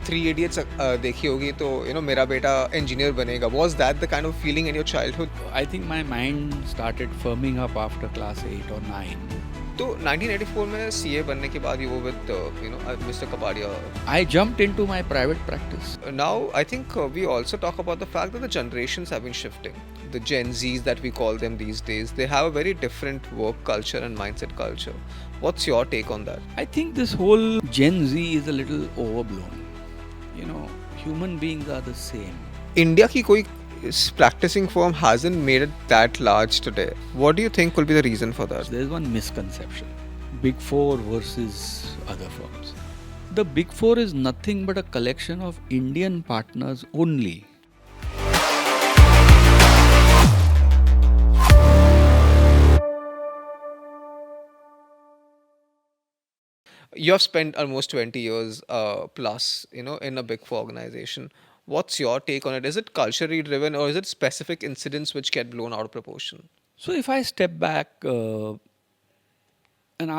Three idiots देखी होगी तो मेरा बेटा इंजीनियर बनेगा. Was that the kind of feeling in your childhood? I think my mind started firming up after class 8 or 9. तो 1984 में सीए बनने के बाद you were with Mr. Kapadia. I jumped into my private practice. Now I think we also talk about the fact that the generations have been shifting. The Gen Zs that we call them these days, they have a very different work culture and mindset culture. What's your take on that? I think this whole Gen Z is a little overblown. Human beings are the same. India की कोई practicing firm hasn't made it that large today. What do you think will be the reason for that? There's one misconception. Big Four versus other firms. The Big Four is nothing but a collection of Indian partners only. You have spent almost 20 years plus, in a big four organization. What's your take on it? Is it culturally driven or is it specific incidents which get blown out of proportion? So if I step back and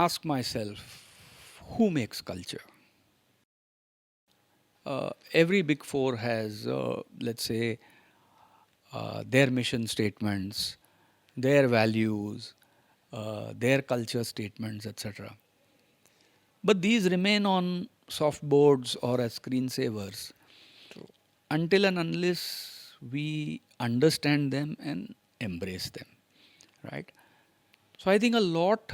ask myself, who makes culture? Every Big Four has, let's say, their mission statements, their values, their culture statements, etc. But these remain on softboards or as screensavers until and unless we understand them and embrace them, right? So I think a lot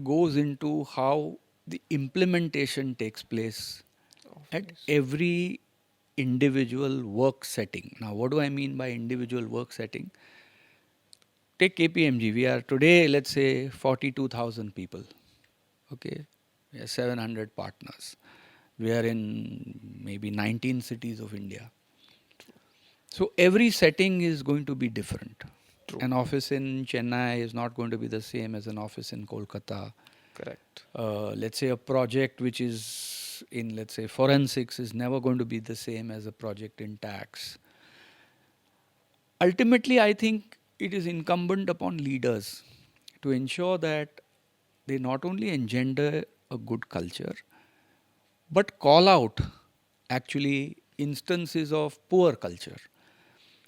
goes into how the implementation takes place at every individual work setting. Now, what do I mean by individual work setting? Take KPMG. We are today, let's say, 42,000 people. Okay, we have 700 partners. We are in maybe 19 cities of India. So every setting is going to be different. True. An office in Chennai is not going to be the same as an office in Kolkata. Correct. Let's say a project which is in, let's say, forensics is never going to be the same as a project in tax. Ultimately, I think it is incumbent upon leaders to ensure that they not only engender a good culture, but call out actually instances of poor culture.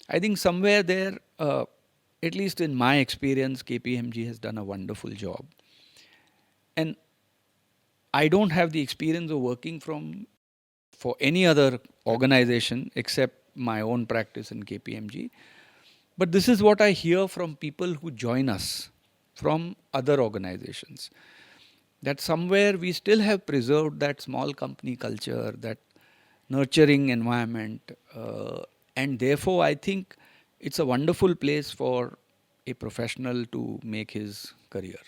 I think somewhere there, at least in my experience, KPMG has done a wonderful job. And I don't have the experience of working for any other organization except my own practice in KPMG. But this is what I hear from people who join us from other organizations. That somewhere we still have preserved that small company culture, that nurturing environment. And therefore, I think it's a wonderful place for a professional to make his career.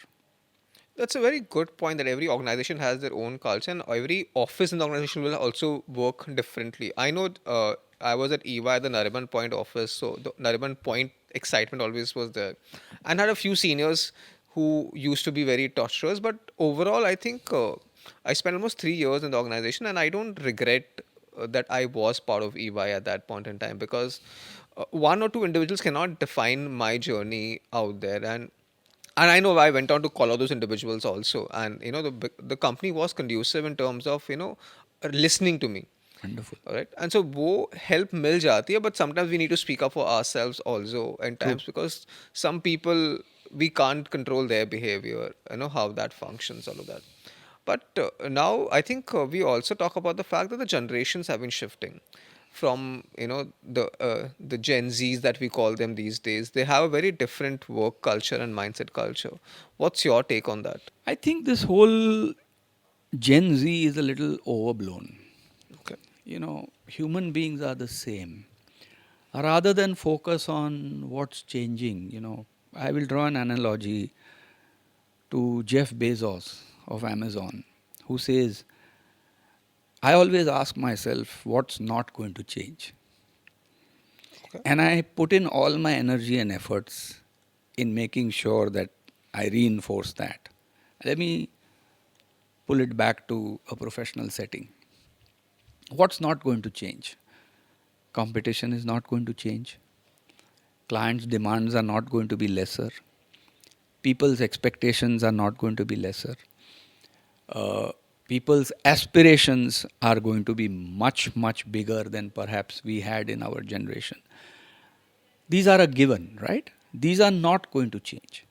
That's a very good point that every organization has their own culture and every office in the organization will also work differently. I know I was at EY, the Nariman Point office, so the Nariman Point excitement always was there. And had a few seniors who used to be very torturous, but overall, I think I spent almost 3 years in the organization and I don't regret that I was part of EY at that point in time because one or two individuals cannot define my journey out there. And I know I went on to call out those individuals also. And, the company was conducive in terms of, listening to me. Wonderful. All right. And so, wo help mil jati hai, but sometimes we need to speak up for ourselves also in times because some people, we can't control their behavior, how that functions, all of that. But now I think we also talk about the fact that the generations have been shifting. From the Gen Zs that we call them these days, they have a very different work culture and mindset culture. What's your take on that? I think this whole Gen Z is a little overblown. Okay. Human beings are the same. Rather than focus on what's changing, I will draw an analogy to Jeff Bezos of Amazon, who says, I always ask myself what's not going to change. Okay. And I put in all my energy and efforts in making sure that I reinforce that. Let me pull it back to a professional setting. What's not going to change? Competition is not going to change. Clients' demands are not going to be lesser. People's expectations are not going to be lesser. people's aspirations are going to be much, much bigger than perhaps we had in our generation. These are a given, right? These are not going to change.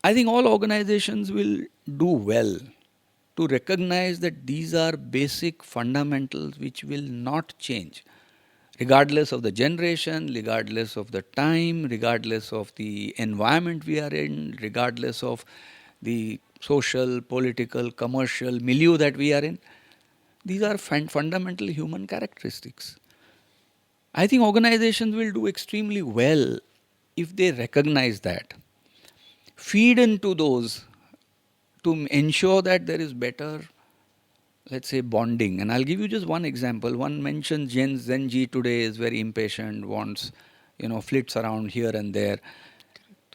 I think all organizations will do well to recognize that these are basic fundamentals which will not change, regardless of the generation, regardless of the time, regardless of the environment we are in, regardless of the social, political, commercial milieu that we are in. These are fundamental human characteristics. I think organizations will do extremely well if they recognize that, feed into those to ensure that there is better, let's say, bonding. And I'll give you just one example. One mentioned GenZ today is very impatient, wants, flits around here and there.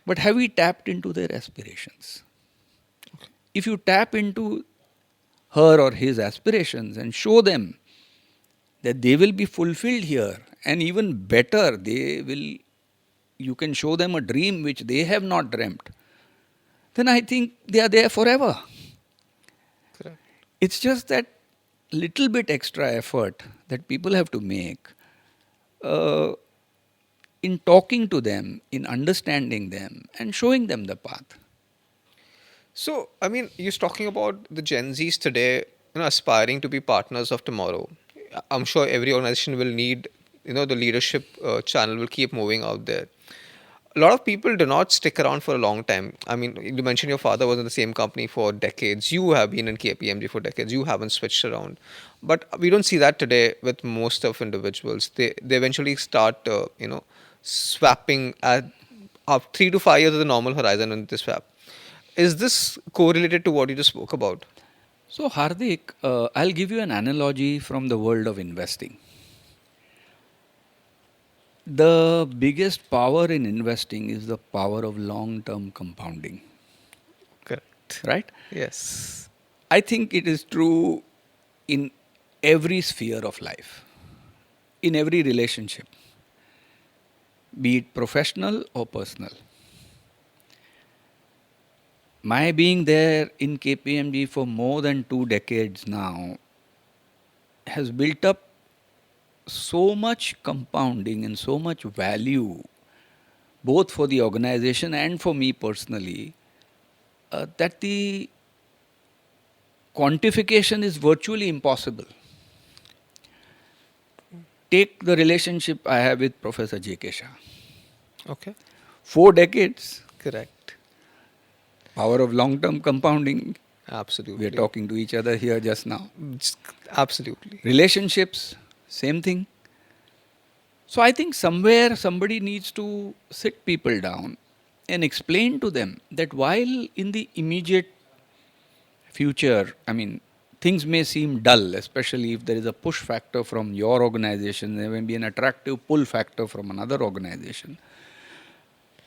But have we tapped into their aspirations? If you tap into her or his aspirations and show them that they will be fulfilled here, and even better, you can show them a dream which they have not dreamt, then I think they are there forever. Correct. It's just that little bit extra effort that people have to make uh, in talking to them, in understanding them, and showing them the path. So, I mean, you're talking about the Gen Zs today, aspiring to be partners of tomorrow. I'm sure every organization will need, the leadership channel will keep moving out there. A lot of people do not stick around for a long time. I mean, you mentioned your father was in the same company for decades. You have been in KPMG for decades. You haven't switched around. But we don't see that today with most of individuals. They eventually start, swapping at 3 to 5 years is the normal horizon in this swap. Is this correlated to what you just spoke about? So, Hardik, I'll give you an analogy from the world of investing. The biggest power in investing is the power of long term compounding, Correct. right? Yes. I think it is true in every sphere of life, in every relationship, be it professional or personal. My being there in KPMG for more than 2 decades now has built up so much compounding and so much value, both for the organization and for me personally, that the quantification is virtually impossible. Take the relationship I have with Professor J.K. Shah. Okay. 4 decades, Correct. power of long term compounding. Absolutely. We are talking to each other here just now. Absolutely. Relationships, same thing. So I think somewhere somebody needs to sit people down and explain to them that while in the immediate future, I mean, things may seem dull, especially if there is a push factor from your organization, there may be an attractive pull factor from another organization.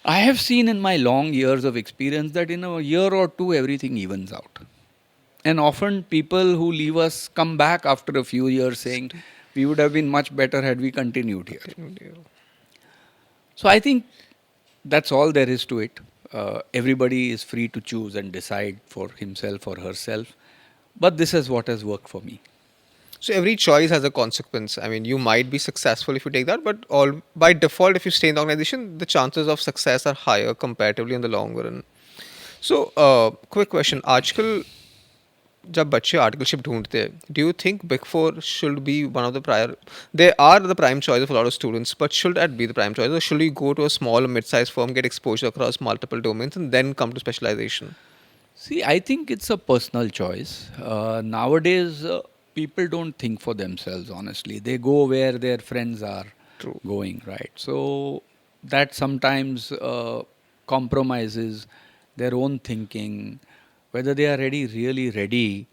I have seen in my long years of experience that in a year or two, everything evens out. And often people who leave us come back after a few years saying, we would have been much better had we continued here. So I think that's all there is to it. Everybody is free to choose and decide for himself or herself. But this is what has worked for me. So every choice has a consequence. I mean, you might be successful if you take that, but all by default, if you stay in the organization, the chances of success are higher comparatively in the long run. So, quick question. आजकल जब बच्चे articleship ढूंढते हैं, do you think Big Four should be one of the prior? They are the prime choice of a lot of students, but should that be the prime choice, or should we go to a small or mid-sized firm, get exposure across multiple domains, and then come to specialization? See, I think it's a personal choice. Nowadays, people don't think for themselves, honestly. They go where their friends are True. going, right? So that sometimes compromises their own thinking, whether they are really ready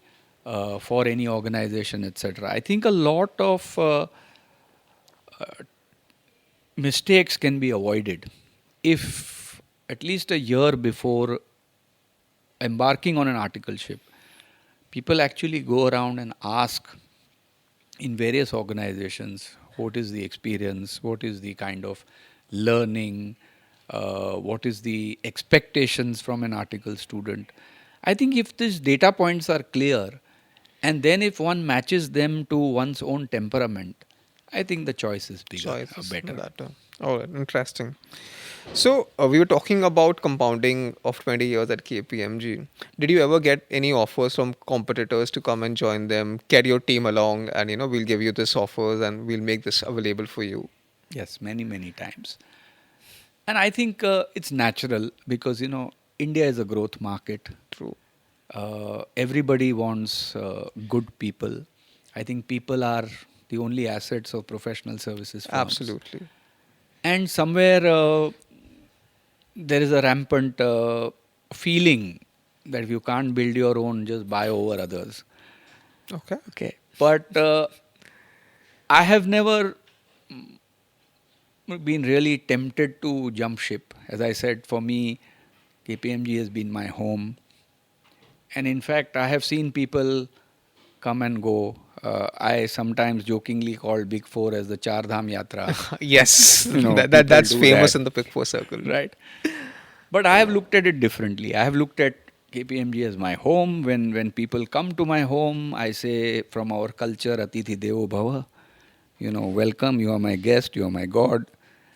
for any organization, etc. I think a lot of mistakes can be avoided if at least a year before embarking on an articleship, people actually go around and ask in various organizations what is the experience, what is the kind of learning, what is the expectations from an article student. I think if these data points are clear, and then if one matches them to one's own temperament, I think the choice is bigger, Choices better. that. All right, interesting. So we were talking about compounding of 20 years at KPMG. Did you ever get any offers from competitors to come and join them, carry your team along, and we'll give you this offers and we'll make this available for you? Yes, many, many times. And I think it's natural because, India is a growth market. True. Everybody wants good people. I think people are the only assets of professional services firms. Absolutely. And somewhere there is a rampant feeling that if you can't build your own, just buy over others. Okay. Okay. But I have never been really tempted to jump ship. As I said, for me, KPMG has been my home. And in fact, I have seen people come and go. I sometimes jokingly call Big Four as the Char Dham Yatra. Yes, People that's do famous that, in the Big Four circle. right? But I have looked at it differently. I have looked at KPMG as my home. When people come to my home, I say from our culture, Atithi Devo Bhava. Welcome, you are my guest, you are my God.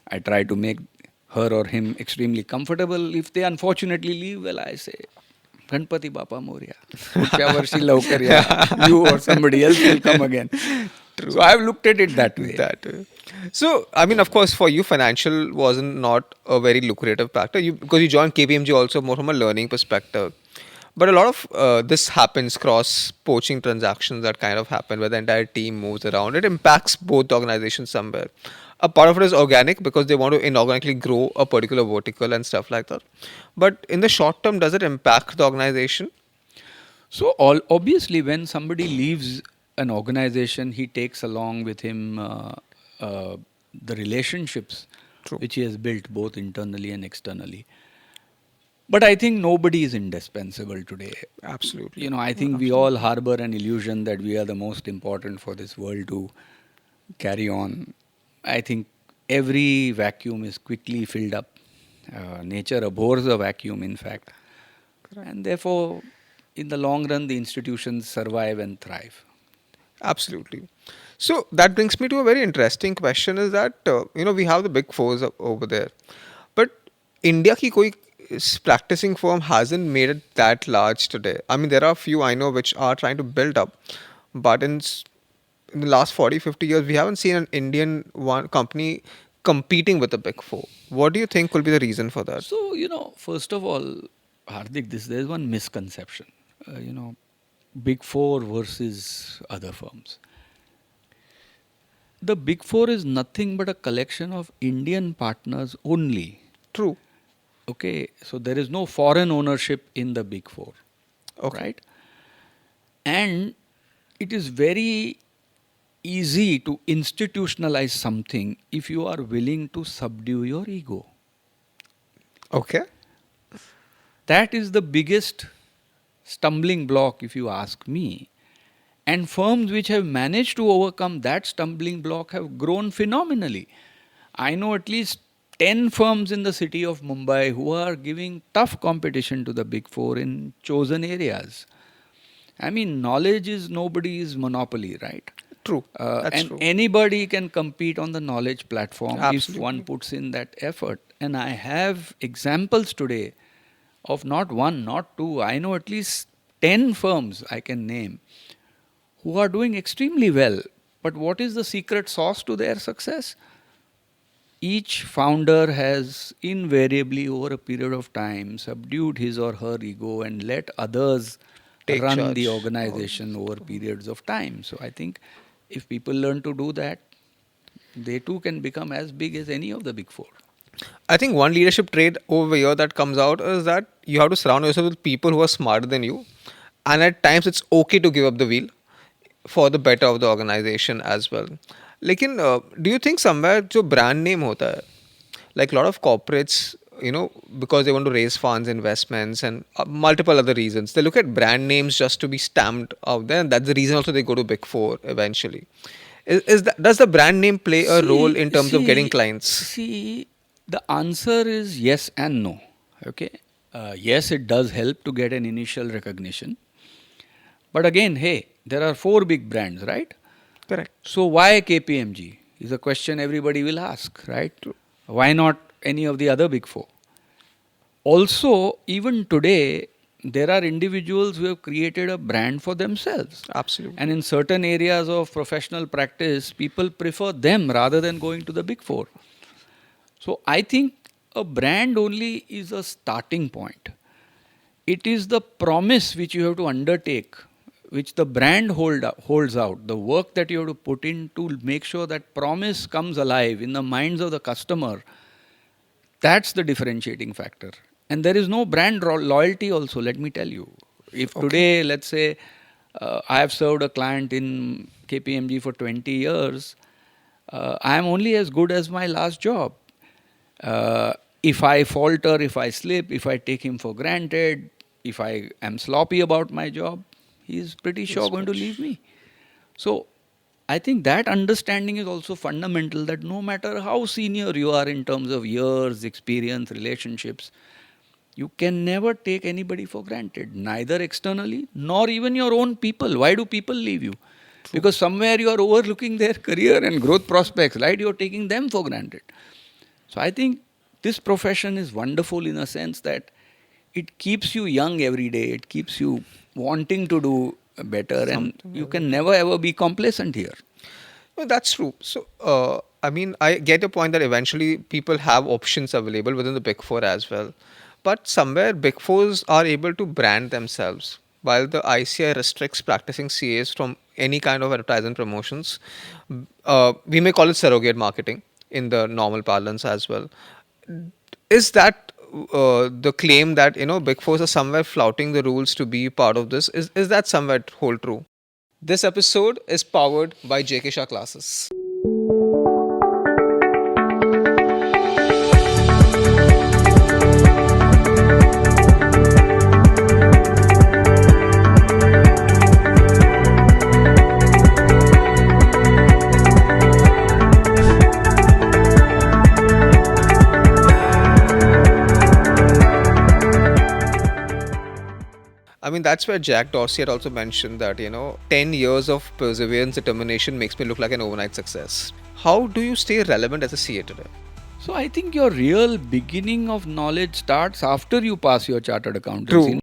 I try to make her or him extremely comfortable. If they unfortunately leave, well, I say, Ganpati Bapa Moria. पुढच्या वर्षी लवकर या. You or somebody else will come again. So I've looked at it that way. That way. So, I mean, of course, for you, financial wasn't not a very lucrative factor. Because you joined KPMG also more from a learning perspective. But a lot of this happens cross poaching transactions that kind of happen where the entire team moves around. It impacts both the organizations somewhere. A part of it is organic because they want to inorganically grow a particular vertical and stuff like that. But in the short term, does it impact the organization? So obviously, when somebody leaves an organization, he takes along with him uh, the relationships True. which he has built both internally and externally. But I think nobody is indispensable today. Absolutely. I think we all harbor an illusion that we are the most important for this world to carry on. I think every vacuum is quickly filled up. Nature abhors a vacuum, in fact. And therefore, in the long run, the institutions survive and thrive. Absolutely. So that brings me to a very interesting question: is that we have the big fours over there, but India ki koi practicing firm hasn't made it that large today. I mean, there are a few I know which are trying to build up, but in the last 40, 50 years, we haven't seen an Indian one company competing with the big four. What do you think will be the reason for that? So, first of all, Hardik, there's one misconception. Big Four versus other firms. The Big Four is nothing but a collection of Indian partners only. True. Okay, so there is no foreign ownership in the Big Four. Okay. Right? And it is very easy to institutionalize something if you are willing to subdue your ego. Okay. That is the biggest stumbling block, if you ask me. And firms which have managed to overcome that stumbling block have grown phenomenally. I know at least 10 firms in the city of Mumbai who are giving tough competition to the Big Four in chosen areas. I mean, knowledge is nobody's monopoly, right? True. That's And true. anybody can compete on the knowledge platform if Absolutely. one puts in that effort. And I have examples today of not one, not two. I know at least 10 firms I can name who are doing extremely well. But what is the secret sauce to their success? Each founder has invariably, over a period of time, subdued his or her ego and let others Take run the charge. organization over periods of time. So I think if people learn to do that, they too can become as big as any of the Big Four. I think one leadership trait over here that comes out is that you have to surround yourself with people who are smarter than you. And at times it's okay to give up the wheel for the better of the organization as well. लेकिन do you think somewhere जो brand name होता है, like a lot of corporates, because they want to raise funds, investments, and multiple other reasons, they look at brand names just to be stamped out there, and that's the reason also they go to Big Four eventually. Does the brand name play a role in terms of getting clients? See, the answer is yes and no. Okay. Yes, it does help to get an initial recognition. But again, hey, there are four big brands, right? Correct. So why KPMG is a question everybody will ask, right? Why not any of the other big four? Also, even today, there are individuals who have created a brand for themselves. And Absolutely. in certain areas of professional practice, people prefer them rather than going to the big four. So I think a brand only is a starting point. It is the promise which you have to undertake, which the brand holds out, the work that you have to put in to make sure that promise comes alive in the minds of the customer. That's the differentiating factor. And there is no brand loyalty also, let me tell you. If Okay. today, let's say, I have served a client in KPMG for 20 years, I am only as good as my last job. If I falter, if I slip, if I take him for granted, if I am sloppy about my job, he's pretty sure going to leave me. So I think that understanding is also fundamental, that no matter how senior you are in terms of years, experience, relationships, you can never take anybody for granted, neither externally nor even your own people. Why do people leave you? True. Because somewhere you are overlooking their career and growth prospects, right? You're taking them for granted. So I think this profession is wonderful in a sense that it keeps you young every day, it keeps you wanting to do better, and Something you every can day. never ever be complacent here. No, that's true. So, I mean, I get your point that eventually people have options available within the Big Four as well. But somewhere Big Fours are able to brand themselves. While the ICI restricts practicing CAs from any kind of advertising promotions, we may call it surrogate marketing in the normal parlance as well. Is that the claim that Big Fours are somewhere flouting the rules to be part of this? Is that somewhere hold true? This episode is powered by JK Shah Classes. I mean, that's where Jack Dorsey had also mentioned that, 10 years of perseverance, determination makes me look like an overnight success. How do you stay relevant as a CA today? So I think your real beginning of knowledge starts after you pass your chartered accountancy. True.